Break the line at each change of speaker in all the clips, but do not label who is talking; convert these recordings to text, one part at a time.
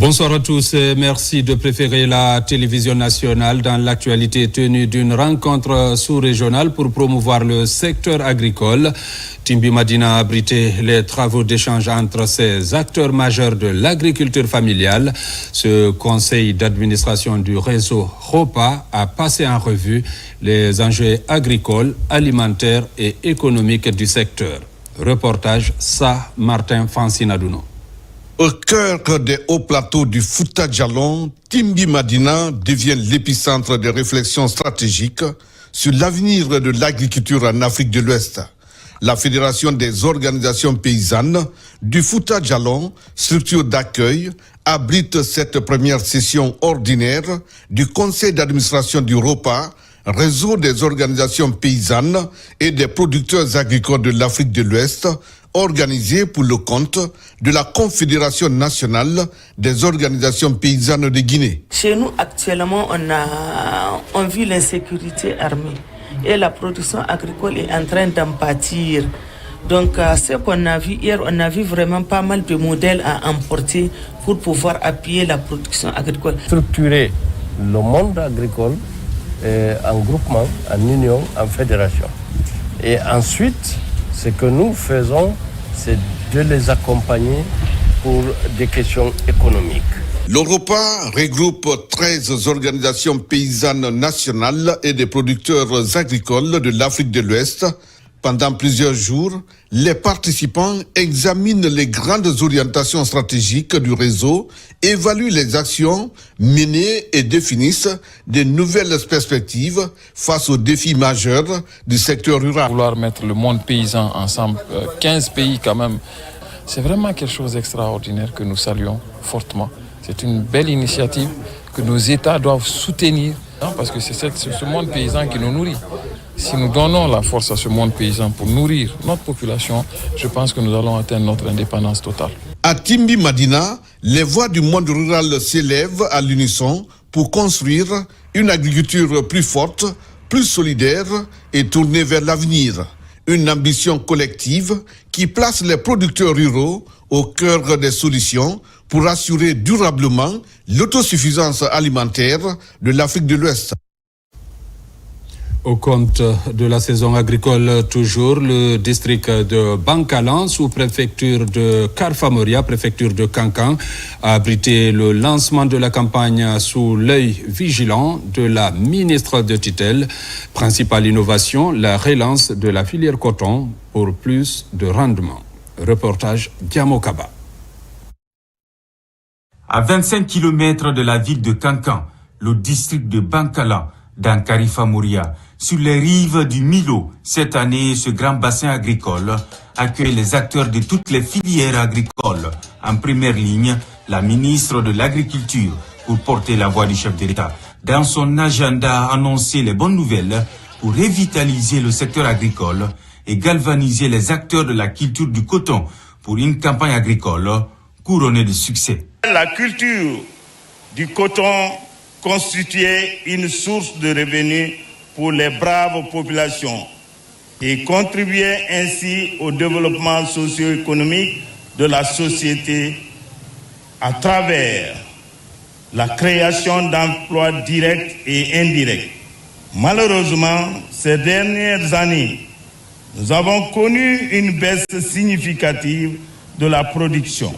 Bonsoir à tous et merci de préférer la télévision nationale dans l'actualité tenue d'une rencontre sous-régionale pour promouvoir le secteur agricole. Timbi Madina a abrité les travaux d'échange entre ces acteurs majeurs de l'agriculture familiale. Ce conseil d'administration du réseau ROPA a passé en revue les enjeux agricoles, alimentaires et économiques du secteur. Reportage Martin Fancinadouno.
Au cœur des hauts plateaux du Fouta Djallon, Timbi Madina devient l'épicentre des réflexions stratégiques sur l'avenir de l'agriculture en Afrique de l'Ouest. La Fédération des organisations paysannes du Fouta Djallon, structure d'accueil, abrite cette première session ordinaire du conseil d'administration du ROPA, réseau des organisations paysannes et des producteurs agricoles de l'Afrique de l'Ouest, organisé pour le compte de la Confédération nationale des organisations paysannes de Guinée.
Chez nous, actuellement, on vit l'insécurité armée et la production agricole est en train d'en pâtir. Donc, ce qu'on a vu hier, on a vu vraiment pas mal de modèles à emporter pour pouvoir appuyer la production agricole.
Structurer le monde agricole en groupement, en union, en fédération. Et ensuite, ce que nous faisons, c'est de les accompagner pour des questions économiques.
L'Europa regroupe 13 organisations paysannes nationales et des producteurs agricoles de l'Afrique de l'Ouest. Pendant plusieurs jours, les participants examinent les grandes orientations stratégiques du réseau, évaluent les actions menées et définissent de nouvelles perspectives face aux défis majeurs du secteur rural.
Vouloir mettre le monde paysan ensemble, 15 pays quand même, c'est vraiment quelque chose d'extraordinaire que nous saluons fortement. C'est une belle initiative que nos États doivent soutenir, parce que c'est ce monde paysan qui nous nourrit. Si nous donnons la force à ce monde paysan pour nourrir notre population, je pense que nous allons atteindre notre indépendance totale.
À Timbi Madina, les voix du monde rural s'élèvent à l'unisson pour construire une agriculture plus forte, plus solidaire et tournée vers l'avenir. Une ambition collective qui place les producteurs ruraux au cœur des solutions pour assurer durablement l'autosuffisance alimentaire de l'Afrique de l'Ouest.
Au compte de la saison agricole toujours, le district de Bankalan, sous-préfecture de Karfamoria, préfecture de Kankan, a abrité le lancement de la campagne sous l'œil vigilant de la ministre de tutelle. Principale innovation, la relance de la filière coton pour plus de rendement. Reportage Diamokaba.
À 25 km de la ville de Kankan, le district de Bankalan, dans Karfamoria, sur les rives du Milo, cette année, ce grand bassin agricole accueille les acteurs de toutes les filières agricoles. En première ligne, la ministre de l'Agriculture pour porter la voix du chef de l'État. Dans son agenda, annoncer les bonnes nouvelles pour revitaliser le secteur agricole et galvaniser les acteurs de la culture du coton pour une campagne agricole couronnée de succès.
La culture du coton constituait une source de revenus pour les braves populations et contribuait ainsi au développement socio-économique de la société à travers la création d'emplois directs et indirects. Malheureusement, ces dernières années, nous avons connu une baisse significative de la production,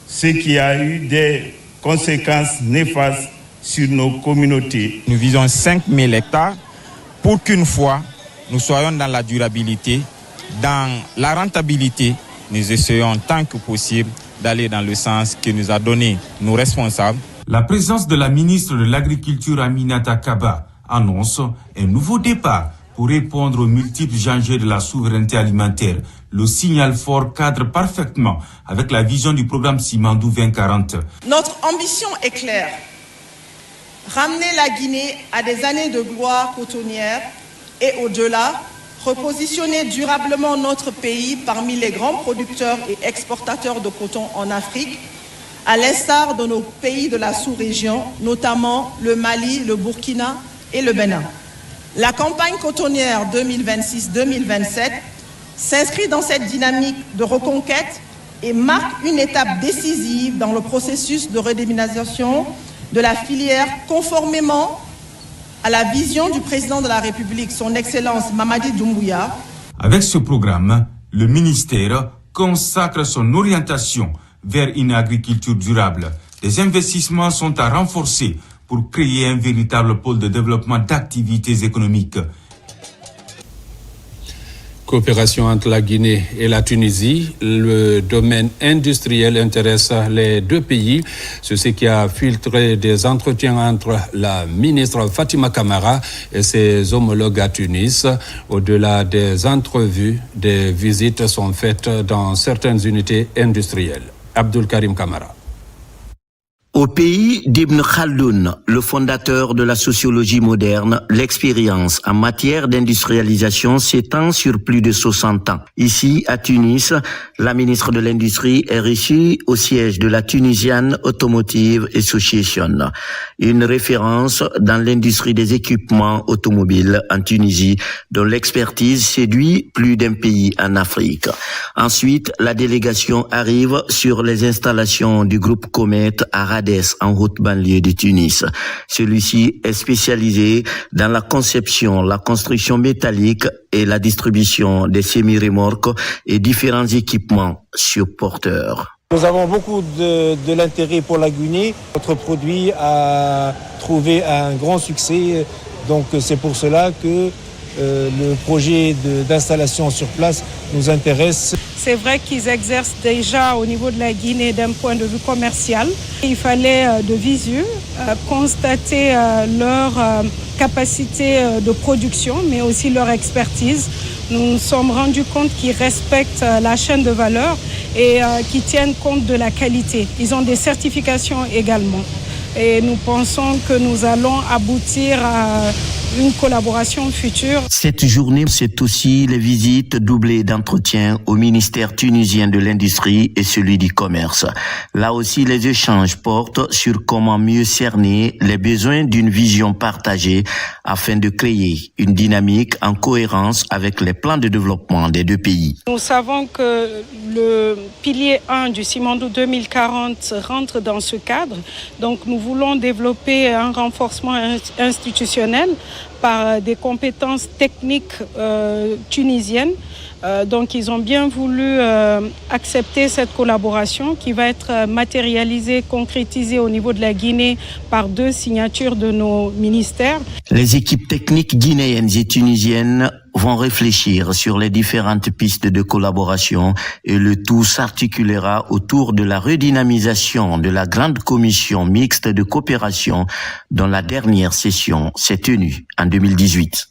ce qui a eu des conséquences néfastes sur nos communautés.
Nous visons 5 000 hectares pour qu'une fois, nous soyons dans la durabilité, dans la rentabilité. Nous essayons tant que possible d'aller dans le sens que nous a donné nos responsables.
La présence de la ministre de l'Agriculture Aminata Kaba annonce un nouveau départ pour répondre aux multiples enjeux de la souveraineté alimentaire. Le signal fort cadre parfaitement avec la vision du programme Simandou 2040.
Notre ambition est claire. Ramener la Guinée à des années de gloire cotonnière et au-delà, repositionner durablement notre pays parmi les grands producteurs et exportateurs de coton en Afrique, à l'instar de nos pays de la sous-région, notamment le Mali, le Burkina et le Bénin. La campagne cotonnière 2026-2027 s'inscrit dans cette dynamique de reconquête et marque une étape décisive dans le processus de redynamisation de la filière conformément à la vision du président de la République, son Excellence Mamadi Doumbouya.
Avec ce programme, le ministère consacre son orientation vers une agriculture durable. Des investissements sont à renforcer pour créer un véritable pôle de développement d'activités économiques.
Coopération entre la Guinée et la Tunisie, le domaine industriel intéresse les deux pays. C'est ce qui a filtré des entretiens entre la ministre Fatima Camara et ses homologues à Tunis. Au-delà des entrevues, des visites sont faites dans certaines unités industrielles. Abdul Karim Camara.
Au pays d'Ibn Khaldoun, le fondateur de la sociologie moderne, l'expérience en matière d'industrialisation s'étend sur plus de 60 ans. Ici, à Tunis, la ministre de l'Industrie est reçue au siège de la Tunisian Automotive Association, une référence dans l'industrie des équipements automobiles en Tunisie, dont l'expertise séduit plus d'un pays en Afrique. Ensuite, la délégation arrive sur les installations du groupe Comet à Radès, en haute banlieue de Tunis. Celui-ci est spécialisé dans la conception, la construction métallique et la distribution des semi-remorques et différents équipements supporteurs.
Nous avons beaucoup de l'intérêt pour la Guinée. Notre produit a trouvé un grand succès, donc c'est pour cela que le projet d'installation sur place nous intéresse.
C'est vrai qu'ils exercent déjà au niveau de la Guinée d'un point de vue commercial. Il fallait de visu constater leur capacité de production, mais aussi leur expertise. Nous nous sommes rendus compte qu'ils respectent la chaîne de valeur et qu'ils tiennent compte de la qualité. Ils ont des certifications également. Et nous pensons que nous allons aboutir à une collaboration future.
Cette journée, c'est aussi les visites doublées d'entretien au ministère tunisien de l'Industrie et celui du Commerce. Là aussi, les échanges portent sur comment mieux cerner les besoins d'une vision partagée afin de créer une dynamique en cohérence avec les plans de développement des deux pays.
Nous savons que le pilier 1 du Simandou 2040 rentre dans ce cadre. Donc nous voulons développer un renforcement institutionnel par des compétences techniques tunisiennes. Donc ils ont bien voulu accepter cette collaboration qui va être matérialisée, concrétisée au niveau de la Guinée par 2 signatures de nos ministères.
Les équipes techniques guinéennes et tunisiennes vont réfléchir sur les différentes pistes de collaboration et le tout s'articulera autour de la redynamisation de la grande commission mixte de coopération dont la dernière session s'est tenue en 2018.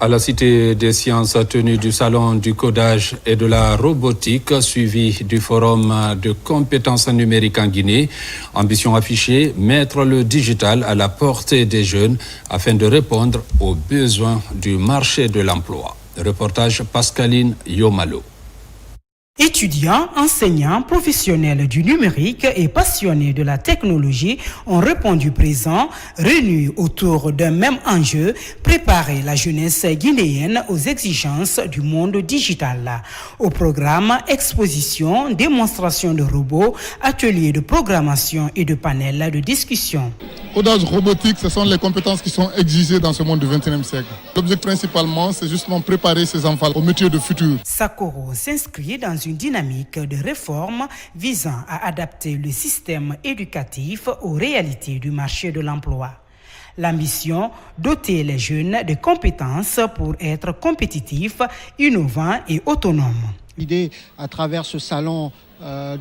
À la Cité des sciences, tenue du Salon du codage et de la robotique, suivi du Forum de compétences numériques en Guinée. Ambition affichée, mettre le digital à la portée des jeunes afin de répondre aux besoins du marché de l'emploi. Reportage Pascaline Yomalo.
Étudiants, enseignants, professionnels du numérique et passionnés de la technologie ont répondu présent, réunis autour d'un même enjeu, préparer la jeunesse guinéenne aux exigences du monde digital. Au programme, exposition, démonstration de robots, ateliers de programmation et de panels de discussion.
Codage robotique, ce sont les compétences qui sont exigées dans ce monde du XXIe siècle. L'objectif principalement, c'est justement préparer ces enfants au métier du futur.
Sakoro s'inscrit dans une dynamique de réforme visant à adapter le système éducatif aux réalités du marché de l'emploi. L'ambition, doter les jeunes de compétences pour être compétitifs, innovants et autonomes.
L'idée, à travers ce salon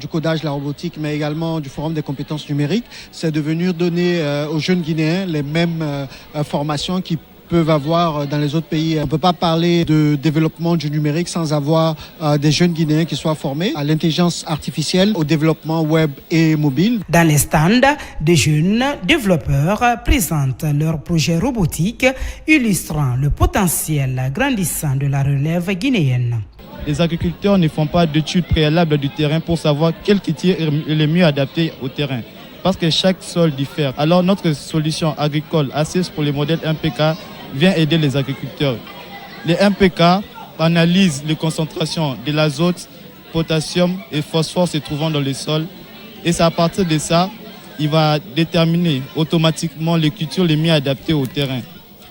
du codage, la robotique, mais également du Forum des compétences numériques, c'est de venir donner aux jeunes Guinéens les mêmes formations qu'ils peuvent avoir dans les autres pays. On ne peut pas parler de développement du numérique sans avoir des jeunes Guinéens qui soient formés à l'intelligence artificielle, au développement web et mobile.
Dans les stands, des jeunes développeurs présentent leurs projets robotiques, illustrant le potentiel grandissant de la relève guinéenne.
Les agriculteurs ne font pas d'études préalables du terrain pour savoir quel culture est le mieux adapté au terrain. Parce que chaque sol diffère. Alors notre solution agricole assise pour les modèles MPK vient aider les agriculteurs. Les MPK analyse les concentrations de l'azote, potassium et phosphore se trouvant dans le sol. Et c'est à partir de ça, il va déterminer automatiquement les cultures les mieux adaptées au terrain.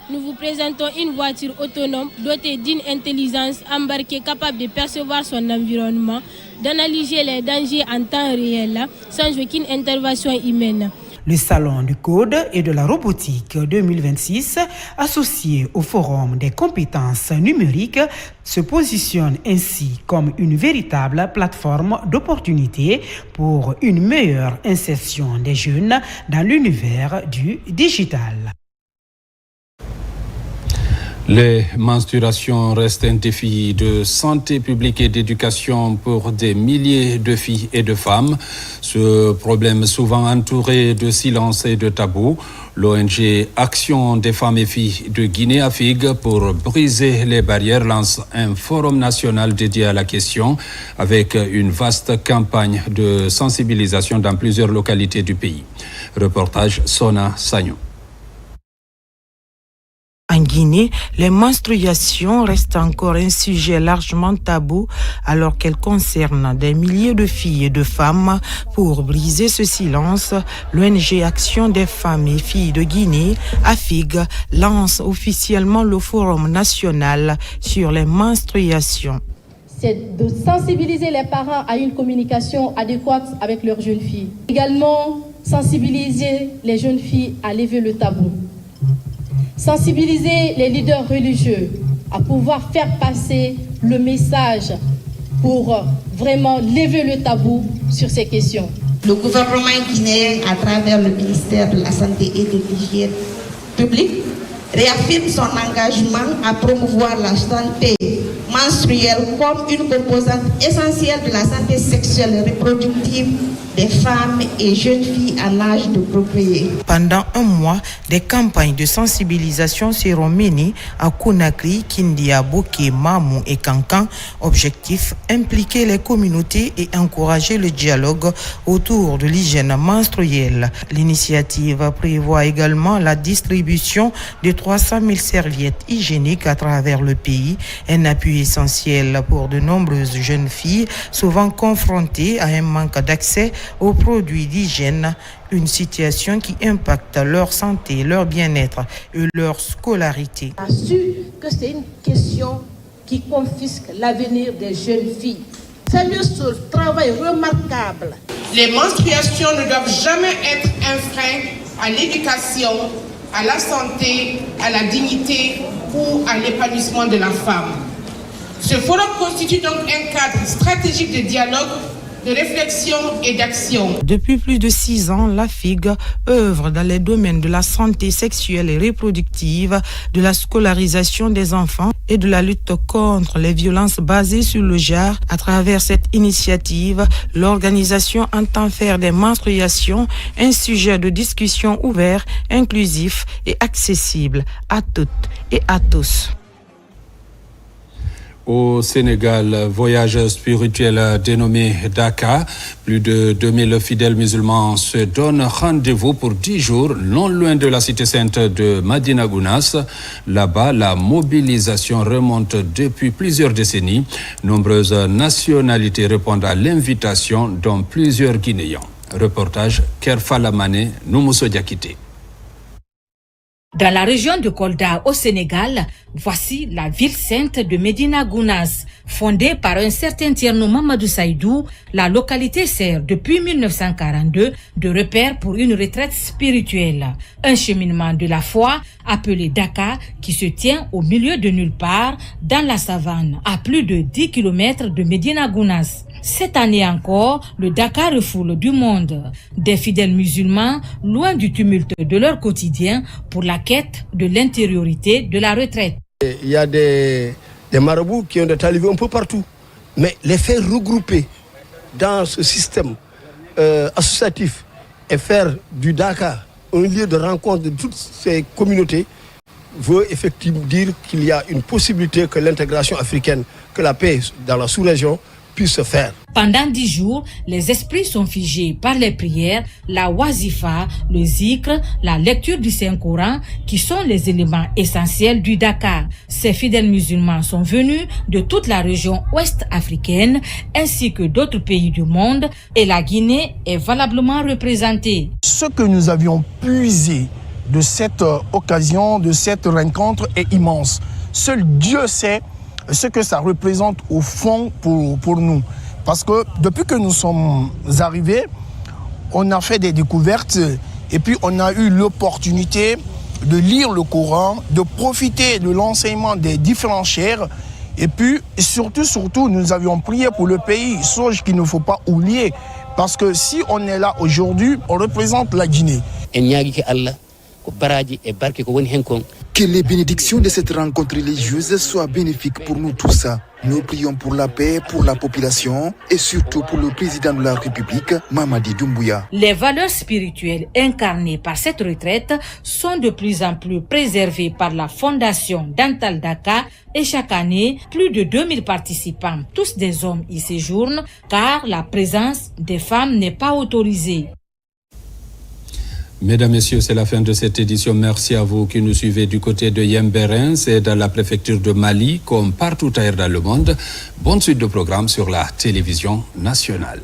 Nous vous présentons une voiture autonome dotée d'une intelligence embarquée capable de percevoir son environnement, d'analyser les dangers en temps réel sans aucune intervention humaine.
Le Salon du Code et de la Robotique 2026, associé au Forum des compétences numériques, se positionne ainsi comme une véritable plateforme d'opportunités pour une meilleure insertion des jeunes dans l'univers du digital.
Les menstruations restent un défi de santé publique et d'éducation pour des milliers de filles et de femmes. Ce problème souvent entouré de silence et de tabous. L'ONG Action des femmes et filles de Guinée AFIG pour briser les barrières lance un forum national dédié à la question avec une vaste campagne de sensibilisation dans plusieurs localités du pays. Reportage Sona Sagnon.
En Guinée, les menstruations restent encore un sujet largement tabou alors qu'elles concernent des milliers de filles et de femmes. Pour briser ce silence, l'ONG Action des femmes et filles de Guinée, AFIG, lance officiellement le Forum national sur les menstruations.
C'est de sensibiliser les parents à une communication adéquate avec leurs jeunes filles. Également, sensibiliser les jeunes filles à lever le tabou. Sensibiliser les leaders religieux à pouvoir faire passer le message pour vraiment lever le tabou sur ces questions.
Le gouvernement guinéen, à travers le ministère de la Santé et de l'Hygiène publique, réaffirme son engagement à promouvoir la santé menstruelle comme une composante essentielle de la santé sexuelle et reproductive des femmes et jeunes filles en âge de procréer.
Pendant un mois, des campagnes de sensibilisation seront menées à Conakry, Kindia, Boké, Mamou et Kankan. Objectif, impliquer les communautés et encourager le dialogue autour de l'hygiène menstruelle. L'initiative prévoit également la distribution de 300 000 serviettes hygiéniques à travers le pays, un appui essentiel pour de nombreuses jeunes filles, souvent confrontées à un manque d'accès aux produits d'hygiène, une situation qui impacte leur santé, leur bien-être et leur scolarité.
On a su que c'est une question qui confisque l'avenir des jeunes filles. Salut ce travail remarquable.
Les menstruations ne doivent jamais être un frein à l'éducation, à la santé, à la dignité ou à l'épanouissement de la femme. Ce forum constitue donc un cadre stratégique de dialogue, de réflexion et d'action.
Depuis plus de 6 ans, l'AFIG œuvre dans les domaines de la santé sexuelle et reproductive, de la scolarisation des enfants et de la lutte contre les violences basées sur le genre. À travers cette initiative, l'organisation entend faire des menstruations un sujet de discussion ouvert, inclusif et accessible à toutes et à tous.
Au Sénégal, voyage spirituel dénommé Dakar. Plus de 2000 fidèles musulmans se donnent rendez-vous pour 10 jours, non loin de la cité sainte de Madina Gounass. Là-bas, la mobilisation remonte depuis plusieurs décennies. Nombreuses nationalités répondent à l'invitation, dont plusieurs Guinéens. Reportage Kerfalamane Noumousso Diakité.
Dans la région de Kolda, au Sénégal, voici la ville sainte de Médina Gounass. Fondée par un certain Tierno Mamadou Saïdou, la localité sert depuis 1942 de repère pour une retraite spirituelle. Un cheminement de la foi appelé Dakar qui se tient au milieu de nulle part dans la savane, à plus de 10 km de Médina Gounass. Cette année encore, le Dakar refoule du monde, des fidèles musulmans loin du tumulte de leur quotidien pour la quête de l'intériorité de la retraite.
Il y a des marabouts qui ont des talibés un peu partout, mais les faire regrouper dans ce système associatif et faire du Dakar un lieu de rencontre de toutes ces communautés veut effectivement dire qu'il y a une possibilité que l'intégration africaine, que la paix dans la sous-région
puisse se faire.
Pendant 10 jours, les esprits sont figés par les prières, la wazifa, le zikr, la lecture du Saint-Coran, qui sont les éléments essentiels du Dakar. Ces fidèles musulmans sont venus de toute la région ouest africaine, ainsi que d'autres pays du monde, et la Guinée est valablement représentée.
Ce que nous avions puisé de cette occasion, de cette rencontre est immense. Seul Dieu sait ce que ça représente au fond pour nous. Parce que depuis que nous sommes arrivés, on a fait des découvertes et puis on a eu l'opportunité de lire le Coran, de profiter de l'enseignement des différents chers. Et puis surtout, nous avions prié pour le pays, chose qu'il ne faut pas oublier. Parce que si on est là aujourd'hui, on représente la Guinée.
Que les bénédictions de cette rencontre religieuse soient bénéfiques pour nous tous. Nous prions pour la paix, pour la population et surtout pour le président de la République, Mamadi Doumbouya.
Les valeurs spirituelles incarnées par cette retraite sont de plus en plus préservées par la fondation Dantal Dakar et chaque année, plus de 2000 participants, tous des hommes, y séjournent car la présence des femmes n'est pas autorisée.
Mesdames, Messieurs, c'est la fin de cette édition. Merci à vous qui nous suivez du côté de Yembérens et dans la préfecture de Mali, comme partout ailleurs dans le monde. Bonne suite de programmes sur la télévision nationale.